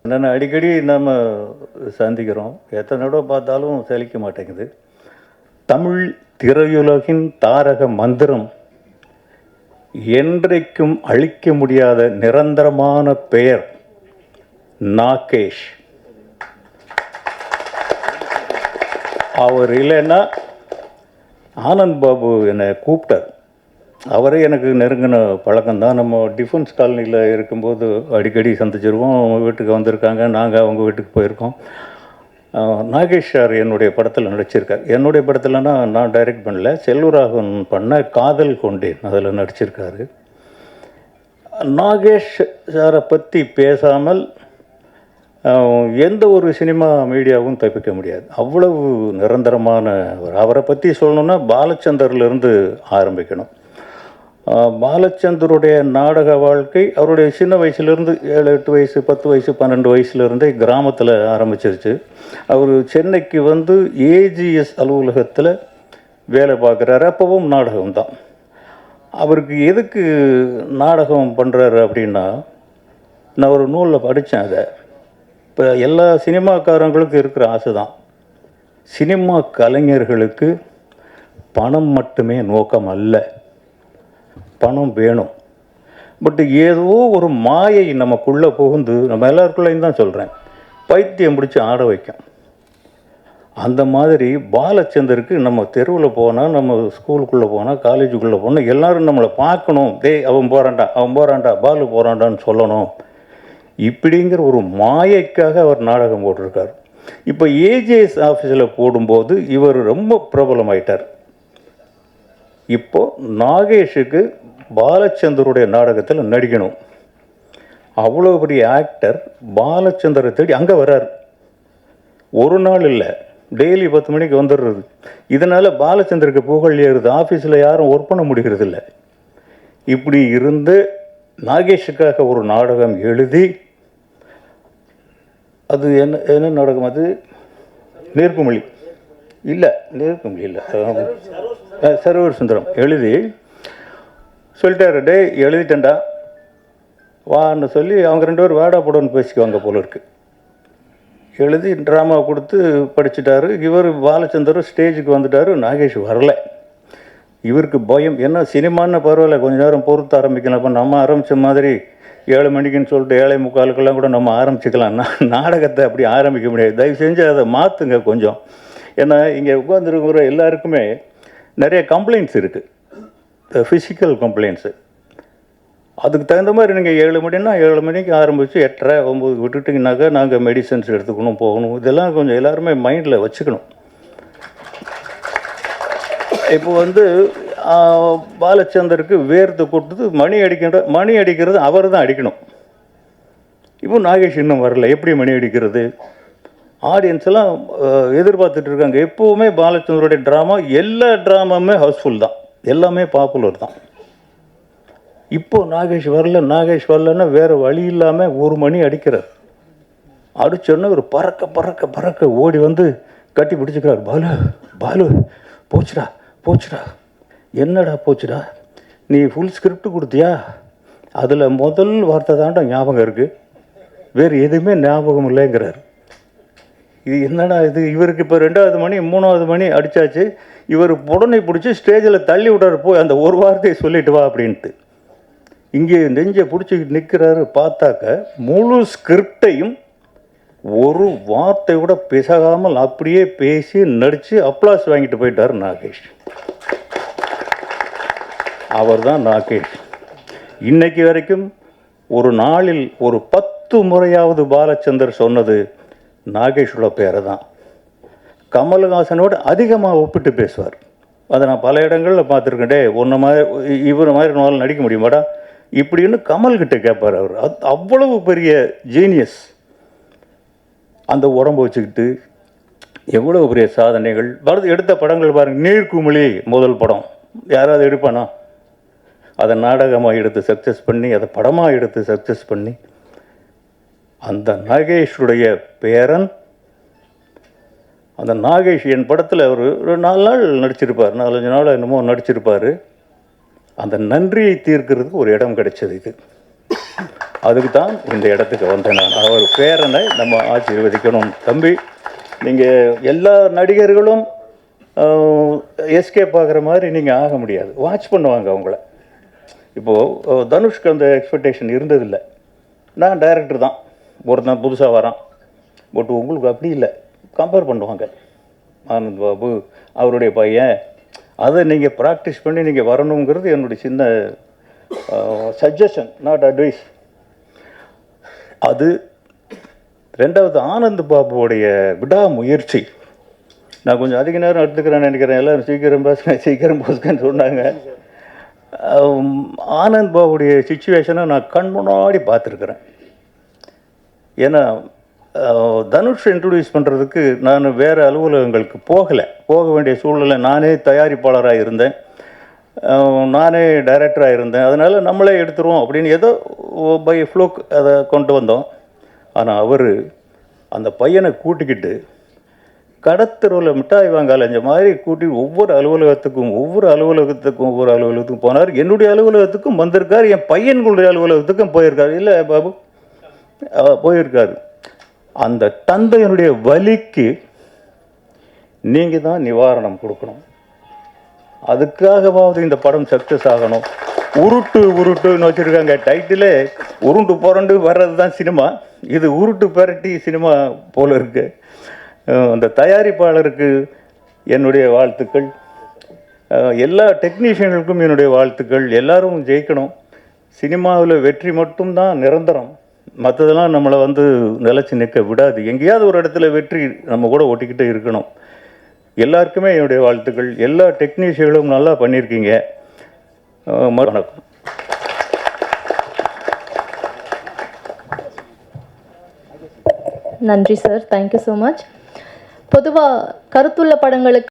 என்னென்ன அடிக்கடி நம்ம சந்திக்கிறோம், எத்தனை தடவை பார்த்தாலும் சலிக்க மாட்டேங்குது. தமிழ் திரையுலகின் தாரக மந்திரம், என்றைக்கும் அழிக்க முடியாத நிரந்தரமான பெயர் நாகேஷ். அவர் இல்லைன்னா ஆனந்த் பாபு என்னை கூப்பிட்டார். அவரே எனக்கு நெருங்கின பழக்கம்தான். நம்ம டிஃபென்ஸ் காலனியில் இருக்கும்போது அடிக்கடி சந்திச்சிருவோம். அவங்க வீட்டுக்கு வந்திருக்காங்க, நாங்கள் அவங்க வீட்டுக்கு போயிருக்கோம். நாகேஷ் சார் என்னுடைய படத்தில் நடிச்சிருக்கார். என்னுடைய படத்தில்னா நான் டைரக்ட் பண்ணல, செல்வராகவன் பண்ண காதல் கொண்டேன் அதில் நடிச்சிருக்காரு. நாகேஷ் சாரை பற்றி பேசாமல் எந்த ஒரு சினிமா மீடியாவும் தப்பிக்க முடியாது. அவ்வளவு நிரந்தரமான அவரை பற்றி சொல்லணுன்னா பாலச்சந்தர்லேருந்து ஆரம்பிக்கணும். பாலச்சந்தருடைய நாடக வாழ்க்கை அவருடைய சின்ன வயசுலேருந்து 7-8 வயசு, 10 வயசு, 12 வயசுலேருந்தே கிராமத்தில் ஆரம்பிச்சிருச்சு. அவர் சென்னைக்கு வந்து ஏஜிஎஸ் அலுவலகத்தில் வேலை பார்க்குறாரு. அப்பவும் நாடகம்தான். அவருக்கு எதுக்கு நாடகம் பண்ணுறாரு அப்படின்னா, நான் ஒரு நூலில் படித்தேன். அதை இப்போ எல்லா சினிமாக்காரங்களுக்கும் இருக்கிற ஆசை தான். சினிமா கலைஞர்களுக்கு பணம் மட்டுமே நோக்கம் அல்ல, பணம் வேணும். பட் ஏதோ ஒரு மாயை நமக்குள்ளே புகுந்து, நம்ம எல்லாருக்குள்ளேயும் தான் சொல்கிறேன், பைத்தியம் பிடிச்சி ஆட வைக்கும். அந்த மாதிரி பாலச்சந்தருக்கு நம்ம தெருவில் போனால், நம்ம ஸ்கூலுக்குள்ளே போனால், காலேஜுக்குள்ளே போனால் எல்லோரும் நம்மளை பார்க்கணும். அவன் போகிறான்டா, அவன் போகிறான்டா, பாலு போகிறான்டான்னு சொல்லணும். இப்படிங்கிற ஒரு மாயைக்காக அவர் நாடகம் போட்டிருக்கார். இப்போ ஏஜிஎஸ் ஆஃபீஸில் போடும்போது இவர் ரொம்ப பிரபலமாயிட்டார். இப்போது நாகேஷுக்கு பாலச்சந்தருடைய நாடகத்தில் நடிக்கணும். அவ்வளோ பெரிய ஆக்டர் பாலச்சந்தரை தேடி அங்கே வர்றார். ஒரு நாள் இல்லை, டெய்லி 10 மணிக்கு வந்துடுறது. இதனால் பாலச்சந்தருக்கு புகழ் ஏறுது. ஆஃபீஸில் யாரும் ஒர்க் பண்ண முடிகிறது இல்லை. இப்படி இருந்து நாகேஷுக்காக ஒரு நாடகம் எழுதி, அது என்ன நாடகம், அது நேர்குமிழி இல்லை, நேர்குமிழி இல்லை, சர்வர் சுந்தரம் எழுதி சொல்லிட்டாரு, டே எழுதிட்டேன்டா வான்னு சொல்லி அவங்க 2 பேரும் வேடா போடன்னு பேசிக்குவாங்க போல இருக்கு. எழுதி ட்ராமா கொடுத்து படிச்சுட்டாரு. இவர் பாலச்சந்தர் ஸ்டேஜுக்கு வந்துட்டார். நாகேஷ் வரல. இவருக்கு பயம். என்ன சினிமான்னு பரவாயில்ல, கொஞ்ச நேரம் பொறுத்து ஆரம்பிக்கலாம். இப்போ நம்ம ஆரம்பித்த மாதிரி 7 மணிக்குன்னு சொல்லிட்டு 7:45 கூட நம்ம ஆரம்பிச்சுக்கலாம். நாடகத்தை அப்படி ஆரம்பிக்க முடியாது. தயவு செஞ்சு அதை மாற்றுங்க கொஞ்சம். ஏன்னா இங்கே உட்காந்துருக்கிற எல்லாருக்குமே நிறைய கம்ப்ளைண்ட்ஸ் இருக்குது, ஃபிசிக்கல் கம்ப்ளைண்ட்ஸு. அதுக்கு தகுந்த மாதிரி நீங்கள் 7 மணின்னா 7 மணிக்கு ஆரம்பித்து 8:30, 9 விட்டுட்டிங்கனாக்கா நாங்கள் மெடிசன்ஸ் எடுத்துக்கணும், போகணும். இதெல்லாம் கொஞ்சம் எல்லாருமே மைண்டில் வச்சுக்கணும். இப்போ வந்து பாலச்சந்தருக்கு வேர்த்து கொடுத்தது மணி அடிக்கிறது அவர் தான் அடிக்கணும். இப்போ நாகேஷ் இன்னும் வரல. எப்படி மணி அடிக்கிறது? ஆடியன்ஸ் எல்லாம் எதிர்பார்த்துட்டு இருக்காங்க. எப்போவுமே பாலச்சந்தருடைய ட்ராமா, எல்லா ட்ராமாவுமே ஹவுஸ்ஃபுல் தான், எல்லாமே பாப்புலர் தான். இப்போது நாகேஷ் வரலன்னா வேறு வழி இல்லாமல் 1 மணி அடிக்கிறார். அடிச்சோடனே ஒரு பறக்க ஓடி வந்து கட்டி பிடிச்சிக்கிறார். பாலு போச்சுடா. என்னடா போச்சுடா? நீ ஃபுல் ஸ்கிரிப்ட் கொடுத்தியா? அதில் முதல் வார்த்தை தாண்டா ஞாபகம் இருக்குது, வேறு எதுவுமே ஞாபகம் இல்லைங்கிறார். இது என்னடா இது? இவருக்கு இப்போ 2வது மணி 3வது மணி அடித்தாச்சு. இவர் உடனே பிடிச்சி ஸ்டேஜில் தள்ளி விடாரு, போய் அந்த ஒரு வார்த்தையை சொல்லிட்டு வா அப்படின்ட்டு. இங்கே நெஞ்சை பிடிச்சிக்கிட்டு நிற்கிறாரு. பார்த்தாக்க முழு ஸ்கிரிப்டையும் ஒரு வார்த்தை கூட பிசகாமல் அப்படியே பேசி நடித்து அப்ளாஸ் வாங்கிட்டு போயிட்டார் நாகேஷ். அவர் தான் நாகேஷ். இன்னைக்கு வரைக்கும் ஒரு நாளில் ஒரு 10 முறையாவது பாலச்சந்தர் சொன்னது நாகேஷோட பேரை தான். கமல்ஹாசனோட அதிகமாக ஒப்பிட்டு பேசுவார். அதை நான் பல இடங்களில் பார்த்துருக்கேன். ஒன்றை மாதிரி இவர் மாதிரி நாள் நடிக்க முடியுமாடா இப்படின்னு கமல்கிட்ட கேட்பார் அவர். அவ்வளவு பெரிய ஜீனியஸ். அந்த உடம்பு வச்சுக்கிட்டு எவ்வளவு பெரிய சாதனைகள். எடுத்த படங்கள் பாருங்கள். நீர்க்குமிழி முதல் படம் யாராவது எடுப்பானா? அதை நாடகமாக எடுத்து சக்ஸஸ் பண்ணி, அதை படமாக எடுத்து சக்ஸஸ் பண்ணி, அந்த நாகேஷுடைய பேரன், அந்த நாகேஷ் என் படத்தில் ஒரு 4 நாள் நடிச்சிருப்பார், 4-5 நாள் என்னமோ நடிச்சிருப்பார். அந்த நன்றியை தீர்க்கிறதுக்கு ஒரு இடம் கிடைச்சது இது. அதுக்கு தான் இந்த இடத்துக்கு வந்தேன் நான். அவர் பேரனை நம்ம ஆசீர்வதிக்கணும். தம்பி, நீங்கள் எல்லா நடிகர்களும் எஸ்கேப் ஆகிற மாதிரி நீங்கள் ஆக முடியாது. வாட்ச் பண்ணுவாங்க அவங்கள. இப்போது தனுஷ்க்கு அந்த எக்ஸ்பெக்டேஷன் இருந்ததில்லை. நான் டைரக்டர் தான், ஒருத்தன் புதுசாக வரான். பட் உங்களுக்கு அப்படி இல்லை. கம்பேர் பண்ணுவாங்க. ஆனந்த் பாபு அவருடைய பையன், அதை நீங்கள் ப்ராக்டிஸ் பண்ணி நீங்கள் வரணுங்கிறது என்னுடைய சின்ன சஜஷன், நாட் அட்வைஸ். அது ரெண்டாவது ஆனந்த் பாபுவோடைய விடாமுயற்சி. நான் கொஞ்சம் அதிக நேரம் எடுத்துக்கிறேன்னு நினைக்கிறேன். எல்லோரும் சீக்கிரம் போஸ்கன்னு சொன்னாங்க. ஆனந்த் பாபுடைய சுச்சுவேஷனை நான் கண் முன்னாடி பார்த்துருக்குறேன். ஏன்னா தனுஷ் இன்ட்ரடியூஸ் பண்ணுறதுக்கு நான் வேறு அலுவலகங்களுக்கு போக வேண்டிய சூழ்நிலை. நானே தயாரிப்பாளராக இருந்தேன், நானே டைரக்டராக இருந்தேன். அதனால் நம்மளே எடுத்துருவோம் அப்படின்னு ஏதோ பை ஃப்ளோக் அதை கொண்டு வந்தோம். ஆனால் அவர் அந்த பையனை கூட்டிக்கிட்டு கடத்தெருவில் மிட்டாய் வாங்க அலைஞ்ச மாதிரி கூட்டிட்டு ஒவ்வொரு அலுவலகத்துக்கும் போனார். என்னுடைய அலுவலகத்துக்கும் வந்திருக்கார், என் பையன்களுடைய அலுவலகத்துக்கும் போயிருக்காரு. இல்லை பாபு, போயிருக்காரு. அந்த தந்தையனுடைய வலிக்கு நீங்கள் தான் நிவாரணம் கொடுக்கணும். அதுக்காகவாவது இந்த படம் சக்ஸஸ் ஆகணும். உருட்டுன்னு வச்சுருக்காங்க டைட்டிலே. உருண்டு புரண்டு வர்றது தான் சினிமா. இது உருட்டு பெரட்டி சினிமா போல இருக்கு. அந்த தயாரிப்பாளருக்கு என்னுடைய வாழ்த்துக்கள், எல்லா டெக்னீஷியன்களுக்கும் என்னுடைய வாழ்த்துக்கள். எல்லாரும் ஜெயிக்கணும். சினிமாவில் வெற்றி மட்டும்தான் நிரந்தரம், மற்றதெல்லாம் நம்மளை நிலச்சி நிற்க விடாது. எங்கேயாவது ஒரு இடத்துல வெற்றி நம்ம கூட ஒட்டிக்கிட்டே இருக்கணும். எல்லாருக்குமே என்னுடைய வாழ்த்துக்கள். எல்லா டெக்னீஷியன்களும் நல்லா பண்ணியிருக்கீங்க. வணக்கம். நன்றி சார், தேங்க்யூ ஸோ மச். பொதுவாக கருத்துள்ள படங்களுக்கு